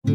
एक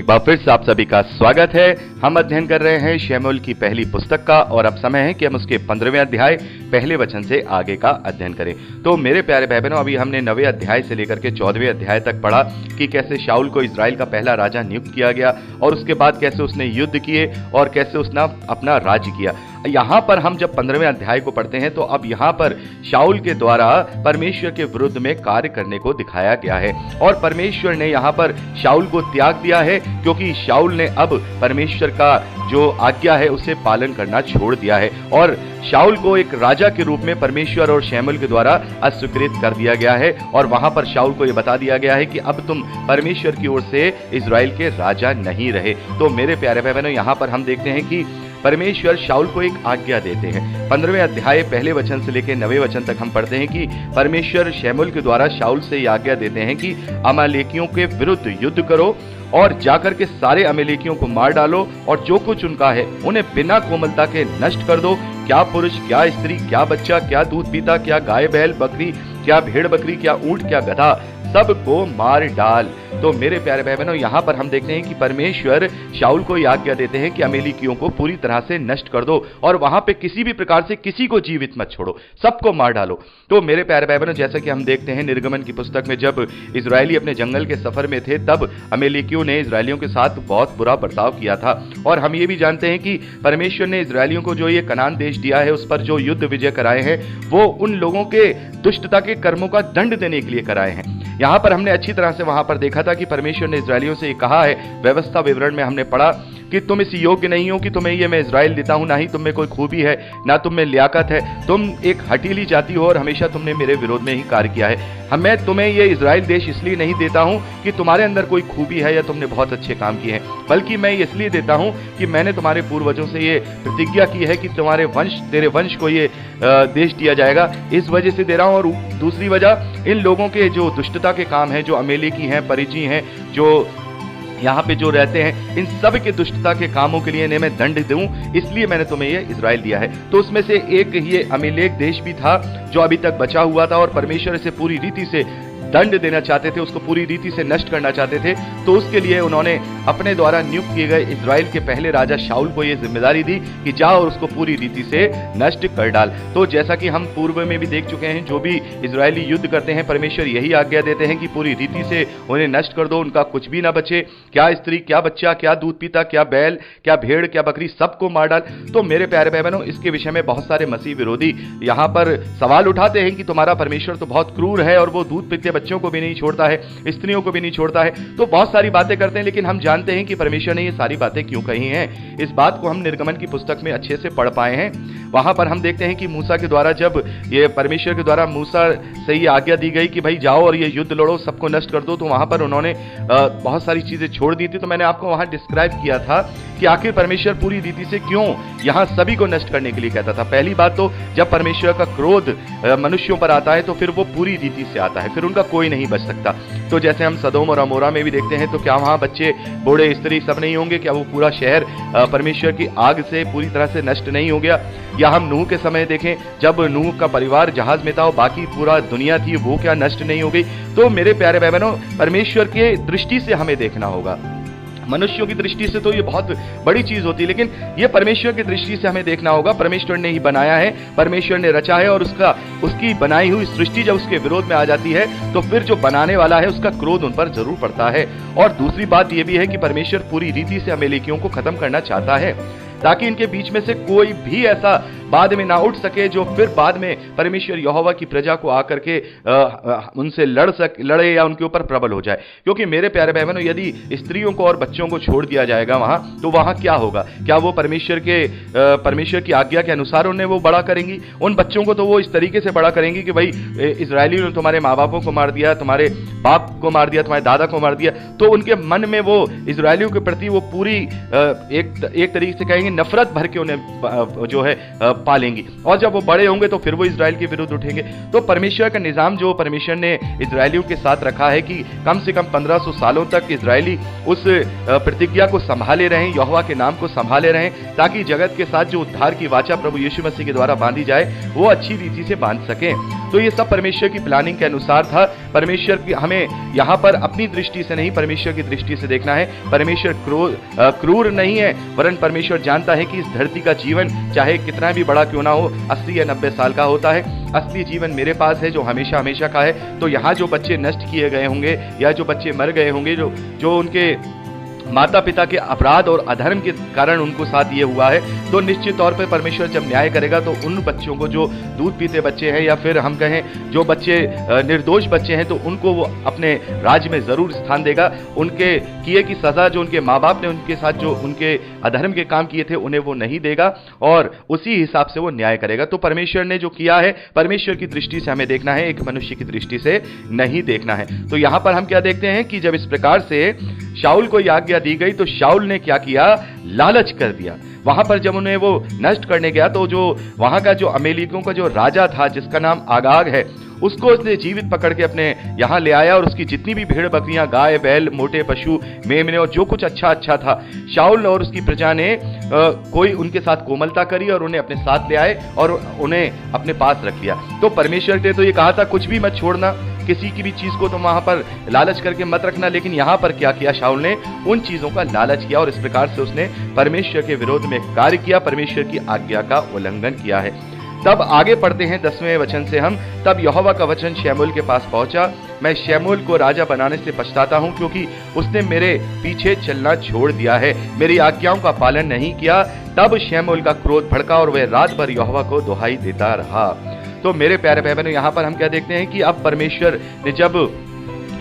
बार फिर से आप सभी का स्वागत है। हम अध्ययन कर रहे हैं शमूएल की पहली पुस्तक का और अब समय है कि हम उसके 15वें अध्याय पहले वचन से आगे का अध्ययन करें। तो मेरे प्यारे भाई बहनों, अभी हमने 9वें अध्याय से लेकर के 14वें अध्याय तक पढ़ा कि कैसे शाऊल को इजराइल का पहला राजा नियुक्त किया गया और उसके बाद कैसे उसने युद्ध किए और कैसे उसने अपना राज्य किया। यहाँ पर हम जब 15वें अध्याय को पढ़ते हैं तो अब यहाँ पर शाऊल के द्वारा परमेश्वर के विरुद्ध में कार्य करने को दिखाया गया है और परमेश्वर ने यहाँ पर शाऊल को त्याग दिया है, क्योंकि शाऊल ने अब परमेश्वर का जो आज्ञा है उसे पालन करना छोड़ दिया है और शाऊल को एक राजा के रूप में परमेश्वर और शमूएल के द्वारा अस्वीकृत कर दिया गया है। और वहां पर शाऊल को यह बता दिया गया है कि अब तुम परमेश्वर की ओर से इजराइल के राजा नहीं रहे। तो मेरे प्यारे भाई बहनों, यहाँ पर हम देखते हैं कि परमेश्वर शाऊल को एक आज्ञा देते हैं। 15वें अध्याय पहले वचन से लेकर 9वें वचन तक हम पढ़ते हैं कि परमेश्वर शमूएल के द्वारा शाऊल से यह आज्ञा देते हैं कि अमालेकियों के विरुद्ध युद्ध करो और जाकर के सारे अमालेकियों को मार डालो और जो कुछ उनका है उन्हें बिना कोमलता के नष्ट कर दो। क्या पुरुष, क्या स्त्री, क्या बच्चा, क्या दूध पीता, क्या गाय बैल बकरी, क्या भेड़ बकरी, क्या ऊंट, क्या गधा, सबको मार डाल। तो मेरे प्यारे भाई बहनों, यहाँ पर हम देखते हैं कि परमेश्वर शाऊल को यह आज्ञा देते हैं कि अमालेकियों को पूरी तरह से नष्ट कर दो और वहां पे किसी भी प्रकार से किसी को जीवित मत छोड़ो, सबको मार डालो। तो मेरे प्यारे भाई बहनों, जैसा कि हम देखते हैं निर्गमन की पुस्तक में जब इजरायली अपने जंगल के सफर में थे तब अमालेकियों ने इजरायलियों के साथ बहुत बुरा बर्ताव किया था और हम ये भी जानते हैं कि परमेश्वर ने इजरायलियों को जो ये कनान देश दिया है उस पर जो युद्ध विजय कराए हैं वो उन लोगों के दुष्टता के कर्मों का दंड देने के लिए कराए हैं। यहाँ पर हमने अच्छी तरह से वहां पर देखा था कि परमेश्वर ने इजरायलियों से कहा है, व्यवस्था विवरण में हमने पढ़ा कि तुम इस योग्य नहीं हो कि तुम्हें ये मैं इजराइल देता हूं, ना ही तुम में कोई खूबी है ना तुम में लियाकत है, तुम एक हठीली जाति हो और हमेशा तुमने मेरे विरोध में ही कार्य किया है। मैं तुम्हें ये इजराइल देश इसलिए नहीं देता हूं कि तुम्हारे अंदर कोई खूबी है या तुमने बहुत अच्छे काम किए हैं, बल्कि मैं इसलिए देता हूं कि मैंने तुम्हारे पूर्वजों से ये प्रतिज्ञा की है कि तेरे वंश को ये देश दिया जाएगा, इस वजह से दे रहा हूं। और दूसरी वजह, इन लोगों के जो दुष्टता के काम हैं, जो अमेलेकी हैं, परिजी हैं, जो यहाँ पे जो रहते हैं, इन सब के दुष्टता के कामों के लिए इन्हें मैं दंड दूं, इसलिए मैंने तुम्हें ये इजराइल दिया है। तो उसमें से एक ये अमेलेक देश भी था जो अभी तक बचा हुआ था और परमेश्वर इसे पूरी रीति से दंड देना चाहते थे, उसको पूरी रीति से नष्ट करना चाहते थे। तो उसके लिए उन्होंने अपने द्वारा नियुक्त किए गए इजराइल के पहले राजा शाऊल को यह जिम्मेदारी दी कि जाओ और उसको पूरी रीति से नष्ट कर डाल। तो जैसा कि हम पूर्व में भी देख चुके हैं, जो भी इजरायली युद्ध करते हैं परमेश्वर यही आज्ञा देते हैं कि पूरी रीति से उन्हें नष्ट कर दो, उनका कुछ भी ना बचे, क्या स्त्री, क्या बच्चा, क्या दूध पीता, क्या बैल, क्या भेड़, क्या बकरी, सबको मार डाल। तो मेरे प्यारे भाई बहनों, इसके विषय में बहुत सारे मसीह विरोधी यहाँ पर सवाल उठाते हैं कि तुम्हारा परमेश्वर तो बहुत क्रूर है और वो दूध पीते बच्चों को भी नहीं छोड़ता है, स्त्रियों को भी नहीं छोड़ता है। तो बहुत सारी बातें करते हैं, लेकिन हम जानते हैं कि परमेश्वर ने ये सारी बातें क्यों कही हैं। इस बात को हम निर्गमन की पुस्तक में अच्छे से पढ़ पाए हैं। वहां पर हम देखते हैं कि मूसा के द्वारा, जब ये परमेश्वर के द्वारा मूसा से ये आज्ञा दी गई कि भाई जाओ और ये युद्ध लड़ो, सबको नष्ट कर दो, तो वहां पर उन्होंने बहुत सारी चीजें छोड़ दी थी। तो मैंने आपको वहां डिस्क्राइब किया था कि आखिर परमेश्वर पूरी रीति से क्यों यहां सभी को नष्ट करने के लिए कहता था। पहली बात तो, जब परमेश्वर का क्रोध मनुष्यों पर आता है तो फिर वो पूरी रीति से आता है, फिर उनका कोई नहीं बच सकता। तो जैसे हम सदोम और अमोरा में भी देखते हैं, तो क्या वहां बच्चे, बूढ़े, स्त्री सब नहीं होंगे? क्या वो पूरा शहर परमेश्वर की आग से पूरी तरह से नष्ट नहीं हो गया? या हम नूह के समय देखें, जब नूह का परिवार जहाज में था और बाकी पूरा दुनिया थी, वो क्या नष्ट नहीं हो गई? तो मेरे प्यारे भाई बहनों, परमेश्वर के दृष्टि से हमें देखना होगा। मनुष्यों की दृष्टि से तो ये बहुत बड़ी चीज होती है, लेकिन ये परमेश्वर की दृष्टि से हमें देखना होगा। परमेश्वर ने ही बनाया है, परमेश्वर ने रचा है और उसकी बनाई हुई सृष्टि जब उसके विरोध में आ जाती है तो फिर जो बनाने वाला है उसका क्रोध उन पर जरूर पड़ता है। और दूसरी बात यह भी है कि परमेश्वर पूरी रीति से अमेलेकियों को खत्म करना चाहता है, ताकि इनके बीच में से कोई भी ऐसा बाद में ना उठ सके जो फिर बाद में परमेश्वर यहोवा की प्रजा को आकर के उनसे लड़े या उनके ऊपर प्रबल हो जाए। क्योंकि मेरे प्यारे भाई बहनों, यदि स्त्रियों को और बच्चों को छोड़ दिया जाएगा वहां, तो वहां क्या होगा? क्या वो परमेश्वर की आज्ञा के अनुसार उन्हें वो बड़ा करेंगी? उन बच्चों को तो वो इस तरीके से बड़ा करेंगी कि भाई इजरायलियों ने तुम्हारे माँ बापों को मार दिया, तुम्हारे बाप को मार दिया, तुम्हारे दादा को मार दिया। तो उनके मन में वो इजरायलियों के प्रति वो पूरी एक तरीके से कहेंगे नफरत भर के उन्हें जो है पालेंगी, और जब वो बड़े होंगे तो फिर वो इजराइल के विरुद्ध उठेंगे। तो परमेश्वर का निजाम जो परमेश्वर ने इजरायलियों के साथ रखा है कि कम से कम 1500 सालों तक इजरायली उस प्रतिज्ञा को संभाले रहें, यहोवा के नाम को संभाले रहें, ताकि जगत के साथ जो उद्धार की वाचा प्रभु यीशु मसीह के द्वारा बांधी जाए वो अच्छी रीति से बांध सकें। तो ये सब परमेश्वर की प्लानिंग के अनुसार था। परमेश्वर की हमें यहाँ पर अपनी दृष्टि से नहीं, परमेश्वर की दृष्टि से देखना है। परमेश्वर क्रूर नहीं है, वरन परमेश्वर जानता है कि इस धरती का जीवन चाहे कितना भी बड़ा क्यों ना हो, 80 या 90 साल का होता है। असली जीवन मेरे पास है जो हमेशा हमेशा का है। तो यहाँ जो बच्चे नष्ट किए गए होंगे या जो बच्चे मर गए होंगे, जो उनके माता पिता के अपराध और अधर्म के कारण उनको साथ ये हुआ है, तो निश्चित तौर पर परमेश्वर जब न्याय करेगा तो उन बच्चों को, जो दूध पीते बच्चे हैं या फिर हम कहें जो बच्चे निर्दोष बच्चे हैं, तो उनको वो अपने राज्य में जरूर स्थान देगा। उनके किए की सजा जो उनके माँ बाप ने उनके साथ जो उनके अधर्म के काम किए थे उन्हें वो नहीं देगा, और उसी हिसाब से वो न्याय करेगा। तो परमेश्वर ने जो किया है, परमेश्वर की दृष्टि से हमें देखना है, एक मनुष्य की दृष्टि से नहीं देखना है। तो यहां पर हम क्या देखते हैं कि जब इस प्रकार से शाऊल को आज्ञा दी गई तो शाऊल ने क्या किया, लालच कर दिया। वहां पर जब उन्हें वो नष्ट करने गया तो जो वहां का जो अमेलिकियों का जो राजा था जिसका नाम आगाग है, उसको उसने जीवित पकड़ के अपने यहां ले आया, और उसकी जितनी भी भेड़ बकरियां, गाय बैल, मोटे पशु, मेमने और जो कुछ अच्छा था, शाऊल और उसकी प्रजा ने कोई उनके साथ कोमलता करी और उन्हें अपने साथ ले आए और उन्हें अपने पास रख लिया। तो परमेश्वर ने तो ये कहा था कुछ भी मत छोड़ना, किसी की भी चीज को तो वहां पर लालच करके मत रखना, लेकिन यहां पर क्या किया, शाऊल ने उन चीजों का लालच किया और इस प्रकार से उसने परमेश्वर के विरोध में कार्य किया, परमेश्वर की आज्ञा का उल्लंघन किया है। तब आगे पढ़ते हैं 10वें वचन से हम। तब यहोवा का वचन शमूएल के पास पहुंचा, मैं शमूएल को राजा बनाने से पछताता हूं, क्योंकि उसने मेरे पीछे चलना छोड़ दिया है, मेरी आज्ञाओं का पालन नहीं किया। तब शमूएल का क्रोध भड़का और वह रात भर यहोवा को दुहाई देता रहा। तो मेरे प्यारे भाई बहनों, यहाँ पर हम क्या देखते हैं कि अब परमेश्वर ने जब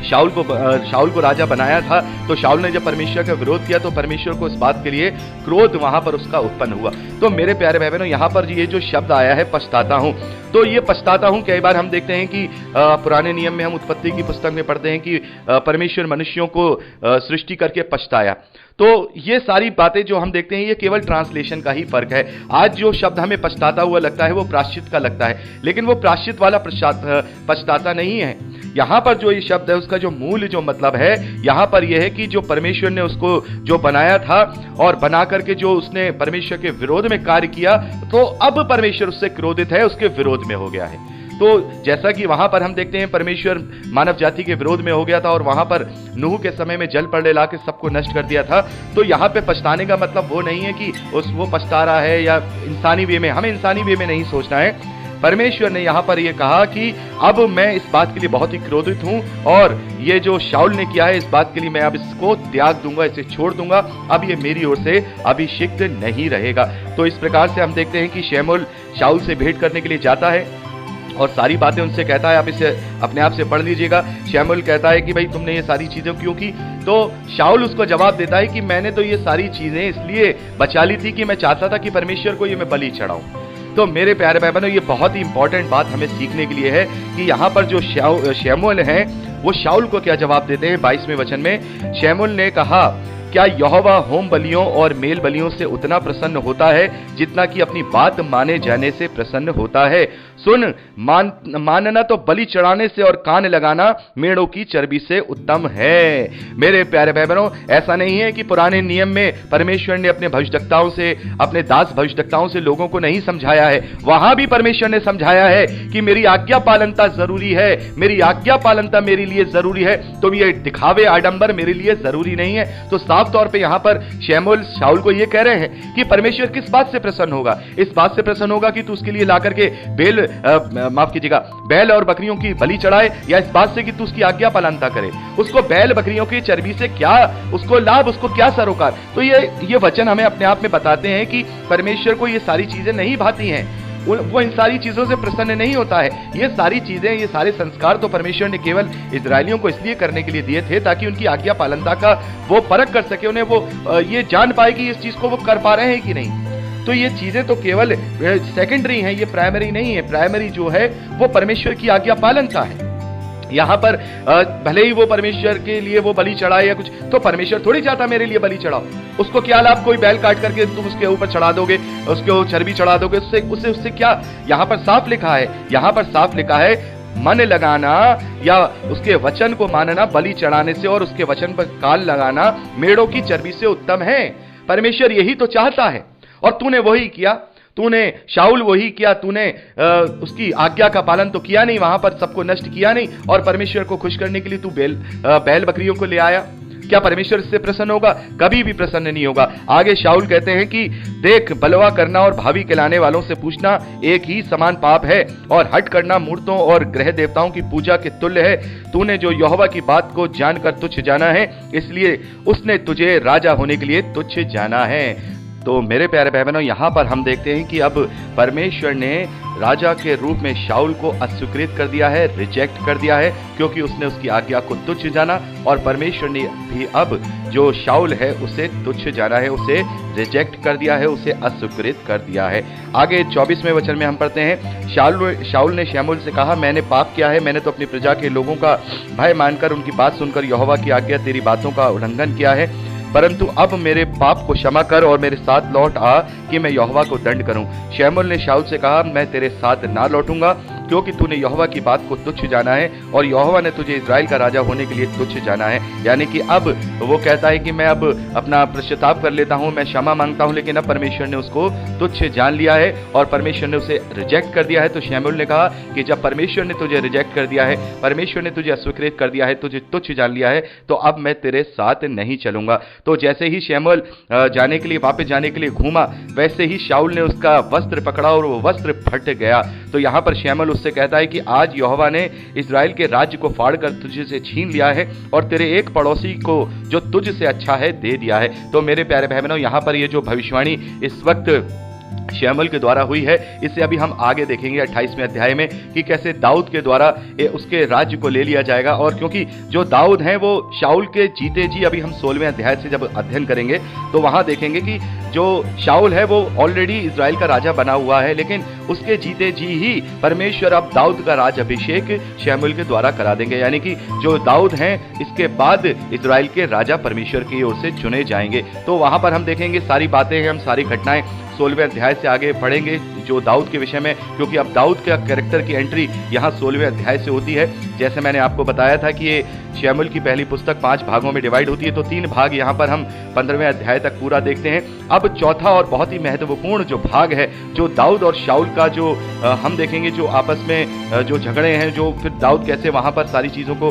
शाऊल को राजा बनाया था, तो शाऊल ने जब परमेश्वर का विरोध किया तो परमेश्वर को इस बात के लिए क्रोध वहां पर उसका उत्पन्न हुआ। तो मेरे प्यारे भाई बहनों, यहाँ पर ये जो शब्द आया है पछताता हूं, तो ये पछताता हूं कई बार हम देखते हैं कि पुराने नियम में हम उत्पत्ति की पुस्तक में पढ़ते हैं कि परमेश्वर मनुष्यों को सृष्टि करके पछताया। तो ये सारी बातें जो हम देखते हैं ये केवल ट्रांसलेशन का ही फर्क है। आज जो शब्द हमें पछताता हुआ लगता है वो प्रायश्चित का लगता है, लेकिन वो प्रायश्चित वाला पछताता नहीं है। यहाँ पर जो ये शब्द है उसका जो मूल जो मतलब है यहाँ पर यह है कि जो परमेश्वर ने उसको जो बनाया था और बना करके जो उसने परमेश्वर के विरोध में कार्य किया, तो अब परमेश्वर उससे क्रोधित है, उसके विरोध में हो गया है। तो जैसा कि वहां पर हम देखते हैं परमेश्वर मानव जाति के विरोध में हो गया था और वहां पर नूह के समय में जल प्रलय ला के सबको नष्ट कर दिया था। तो यहाँ पे पछताने का मतलब वो नहीं है कि वो पछता रहा है या इंसानी वे में, हमें इंसानी वे में नहीं सोचना है। परमेश्वर ने यहाँ पर ये कहा कि अब मैं इस बात के लिए बहुत ही क्रोधित हूं और ये जो शाऊल ने किया है इस बात के लिए मैं अब इसको त्याग दूंगा, इसे छोड़ दूंगा, अब ये मेरी ओर से अभिषिक्त नहीं रहेगा। तो इस प्रकार से हम देखते हैं कि शमूएल शाऊल से भेंट करने के लिए जाता है और सारी बातें उनसे कहता है। आप इसे अपने आप से पढ़ लीजिएगा। शमूएल कहता है कि भाई तुमने ये सारी चीजें क्यों की, तो शाऊल उसको जवाब देता है कि मैंने तो ये सारी चीजें इसलिए बचा ली थी कि मैं चाहता था कि परमेश्वर को ये मैं बलि चढ़ाऊं। तो मेरे प्यारे भाई बहनों, ये बहुत ही इंपॉर्टेंट बात हमें सीखने के लिए है कि यहाँ पर जो शमूएल है वो शाऊल को क्या जवाब देते हैं। 22वें वचन में शमूएल ने कहा, क्या यहोवा होम बलियों और मेल बलियों से उतना प्रसन्न होता है जितना कि अपनी बात माने जाने से प्रसन्न होता है। सुन, मानना तो बलि चढ़ाने से और कान लगाना मेढ़ों की चर्बी से उत्तम है। मेरे प्यारे भाई बहनों, ऐसा नहीं है कि पुराने नियम में परमेश्वर ने अपने भविष्यवक्ताओं से, अपने दास भविष्यवक्ताओं से लोगों को नहीं समझाया है। वहां भी परमेश्वर ने समझाया है कि मेरी आज्ञा पालनता जरूरी है, मेरी आज्ञा पालनता मेरे लिए जरूरी है। तो ये दिखावे आडंबर मेरे लिए जरूरी नहीं है। तो साफ तौर पे यहां पर शमूएल शाऊल को ये कह रहे हैं कि परमेश्वर किस बात से प्रसन्न होगा, इस बात से प्रसन्न होगा कि तू उसके लिए ला करके बैल और बकरियों की बलि चढ़ाए, या इस बात से कि तू उसकी आज्ञा पालनता करे। उसको बैल बकरियों की चर्बी से क्या उसको लाभ, उसको क्या सरोकार। तो ये वचन हमें अपने आप में बताते हैं कि परमेश्वर को ये सारी चीजें नहीं भाती हैं, वो इन सारी चीजों से प्रसन्न नहीं होता है। ये सारी चीजें, ये सारे संस्कार तो परमेश्वर ने केवल इजरायलियों को इसलिए करने के लिए दिए थे ताकि उनकी आज्ञा पालनता का वो परख कर सके, उन्हें वो ये जान पाए कि इस चीज को वो कर पा रहे हैं कि नहीं। तो ये चीजें तो केवल सेकेंडरी हैं, ये प्राइमरी नहीं है। प्राइमरी जो है वो परमेश्वर की आज्ञा पालनता है। यहां पर भले ही वो परमेश्वर के लिए वो बलि चढ़ाए या कुछ, तो परमेश्वर थोड़ी चाहता मेरे लिए बलि चढ़ाओ। उसको क्या लाभ, कोई बैल काट करके तुम उसके ऊपर चढ़ा दोगे, उसको चर्बी चढ़ा दोगे, उससे क्या। यहां पर साफ लिखा है, यहां पर साफ लिखा है, मन लगाना या उसके वचन को मानना बलि चढ़ाने से और उसके वचन पर काल लगाना मेढ़ों की चर्बी से उत्तम है। परमेश्वर यही तो चाहता है और तूने वही किया। तूने शाऊल वही किया, तूने उसकी आज्ञा का पालन तो किया नहीं, वहां पर सबको नष्ट किया नहीं, और परमेश्वर को खुश करने के लिए तू बैल बकरियों को ले आया। क्या परमेश्वर इससे प्रसन्न होगा? कभी भी प्रसन्न नहीं होगा। आगे शाऊल कहते हैं कि देख, बलवा करना और भावी कहलाने वालों से पूछना एक ही समान पाप है, और हट करना मूर्तों और ग्रह देवताओं की पूजा के तुल्य है। तूने जो यहोवा की बात को जानकर तुच्छ जाना है, इसलिए उसने तुझे राजा होने के लिए तुच्छ जाना है। तो मेरे प्यारे भाई बहनों, यहां पर हम देखते हैं कि अब परमेश्वर ने राजा के रूप में शाऊल को अस्वीकृत कर दिया है, रिजेक्ट कर दिया है, क्योंकि उसने उसकी आज्ञा को तुच्छ जाना, और परमेश्वर ने भी अब जो शाऊल है उसे तुच्छ जाना है, उसे रिजेक्ट कर दिया है, उसे अस्वीकृत कर दिया है। आगे 24वें वचन में हम पढ़ते हैं, शाऊल ने शमूएल से कहा, मैंने पाप किया है, मैंने तो अपनी प्रजा के लोगों का भय मानकर उनकी बात सुनकर यहोवा की आज्ञा तेरी बातों का उल्लंघन किया है। परंतु अब मेरे पाप को क्षमा कर और मेरे साथ लौट आ कि मैं यहोवा को दंड करूं। शमूएल ने शाऊल से कहा, मैं तेरे साथ ना लौटूंगा, क्योंकि तूने यहोवा की बात को तुच्छ जाना है और यहोवा ने तुझे इस्राएल का राजा होने के लिए तुच्छ जाना है। यानी कि अब वो कहता है कि मैं अब अपना पश्चाताप कर लेता हूं, मैं क्षमा मांगता हूं, लेकिन अब परमेश्वर ने उसको तुच्छ जान लिया है और परमेश्वर ने उसे रिजेक्ट कर दिया है। तो शमूएल ने कहा कि जब परमेश्वर ने तुझे रिजेक्ट कर दिया है, परमेश्वर ने तुझे अस्वीकृत कर दिया है, तुझे तुच्छ जान लिया है, तो अब मैं तेरे साथ नहीं चलूंगा। तो जैसे ही शमूएल जाने के लिए, वापस जाने के लिए घूमा, वैसे ही शाऊल ने उसका वस्त्र पकड़ा और वो वस्त्र फट गया। तो यहां पर शमूएल उससे कहता है कि आज यहोवा ने इस्राएल के राज्य को फाड़कर तुझे से छीन लिया है और तेरे एक पड़ोसी को जो तुझ से अच्छा है दे दिया है। तो मेरे प्यारे भाई बहनों, यहां पर ये जो भविष्यवाणी इस वक्त शमूएल के द्वारा हुई है, इसे अभी हम आगे देखेंगे 28वें अध्याय में कि कैसे दाऊद के द्वारा उसके राज्य को ले लिया जाएगा। और क्योंकि जो दाऊद हैं वो शाऊल के जीते जी, अभी हम 16वें अध्याय से जब अध्ययन करेंगे तो वहां देखेंगे कि जो शाऊल है वो ऑलरेडी इस्राएल का राजा बना हुआ है, लेकिन उसके जीते जी ही परमेश्वर अब दाऊद का राज अभिषेक शमूएल के द्वारा करा देंगे। यानी कि जो दाऊद हैं इसके बाद इस्राएल के राजा परमेश्वर की ओर से चुने जाएंगे। तो वहां पर हम देखेंगे सारी बातें हैं, हम सारी घटनाएं 16वें अध्याय से आगे पढ़ेंगे जो दाऊद के विषय में, क्योंकि अब दाऊद का कैरेक्टर की एंट्री यहाँ 16वें अध्याय से होती है। जैसे मैंने आपको बताया था कि ये शमूएल की पहली पुस्तक 5 भागों में डिवाइड होती है, तो 3 भाग यहाँ पर हम 15वें अध्याय तक पूरा देखते हैं। अब चौथा और बहुत ही महत्वपूर्ण जो भाग है, जो दाऊद और शाऊल का जो हम देखेंगे, जो आपस में जो झगड़े हैं, जो फिर दाऊद कैसे वहां पर सारी चीजों को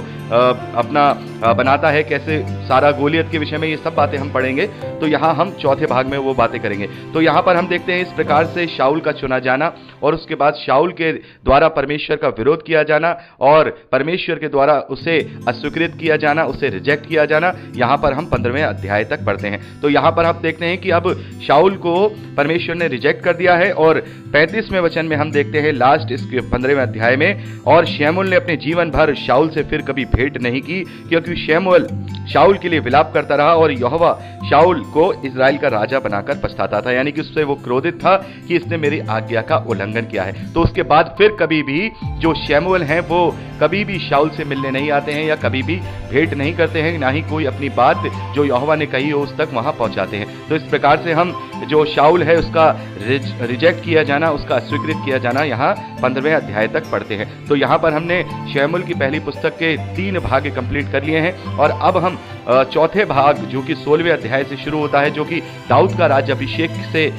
अपना बनाता है, कैसे सारा गोलियत के विषय में, ये सब बातें हम पढ़ेंगे। तो यहाँ हम चौथे भाग में वो बातें करेंगे। तो यहाँ पर हम देखते हैं इस प्रकार से शाऊल का चुना जाना और उसके बाद शाऊल के द्वारा परमेश्वर का विरोध किया जाना और परमेश्वर के द्वारा उसे अस्वीकृत किया जाना, उसे रिजेक्ट किया जाना। यहाँ पर हम 15वें अध्याय तक पढ़ते हैं। तो यहाँ पर हम देखते हैं कि अब शाऊल को परमेश्वर ने रिजेक्ट कर दिया है और 35वें वचन में हम देखते हैं लास्ट इसके 15वें अध्याय में, और शमूएल ने अपने जीवन भर शाऊल से फिर कभी भेंट नहीं की, क्योंकि शमूएल शाऊल के लिए विलाप करता रहा और यहोवा शाऊल को इस्राएल का राजा बनाकर पछताता था। यानी कि उससे वो क्रोधित था कि इसने मेरी आज्ञा का उल्लंघन किया है। तो उसके बाद फिर कभी भी जो शमूएल हैं वो कभी भी शाऊल से मिलने नहीं आते हैं या कभी भी भेंट नहीं करते हैं, ना ही कोई अपनी बात जो यहोवा ने कही हो उस तक वहां पहुंचाते हैं। तो इस प्रकार से हम जो शाऊल है उसका रिजेक्ट किया जाना, उसका अस्वीकृत किया जाना यहाँ 15वें अध्याय तक पढ़ते हैं। तो यहाँ पर हमने शमूएल की पहली पुस्तक के 3 भाग कंप्लीट कर लिए हैं और अब हम चौथे भाग जो कि 16वें अध्याय से शुरू होता है, जो कि दाऊद का राज्य अभिषेक से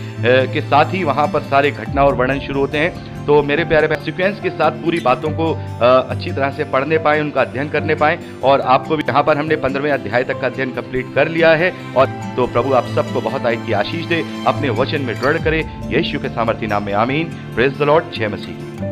के साथ ही वहां पर सारे घटना और वर्णन शुरू होते हैं। तो मेरे प्यारे सीक्वेंस के साथ पूरी बातों को अच्छी तरह से पढ़ने पाए, उनका अध्ययन करने पाए, और आपको भी यहाँ पर हमने 15वें अध्याय तक का अध्ययन कंप्लीट कर लिया है। और तो प्रभु आप सबको बहुत आयत की आशीष दे, अपने वचन में दृढ़ करे, यीशु के सामर्थी नाम में आमीन। Praise the Lord. जय मसीह।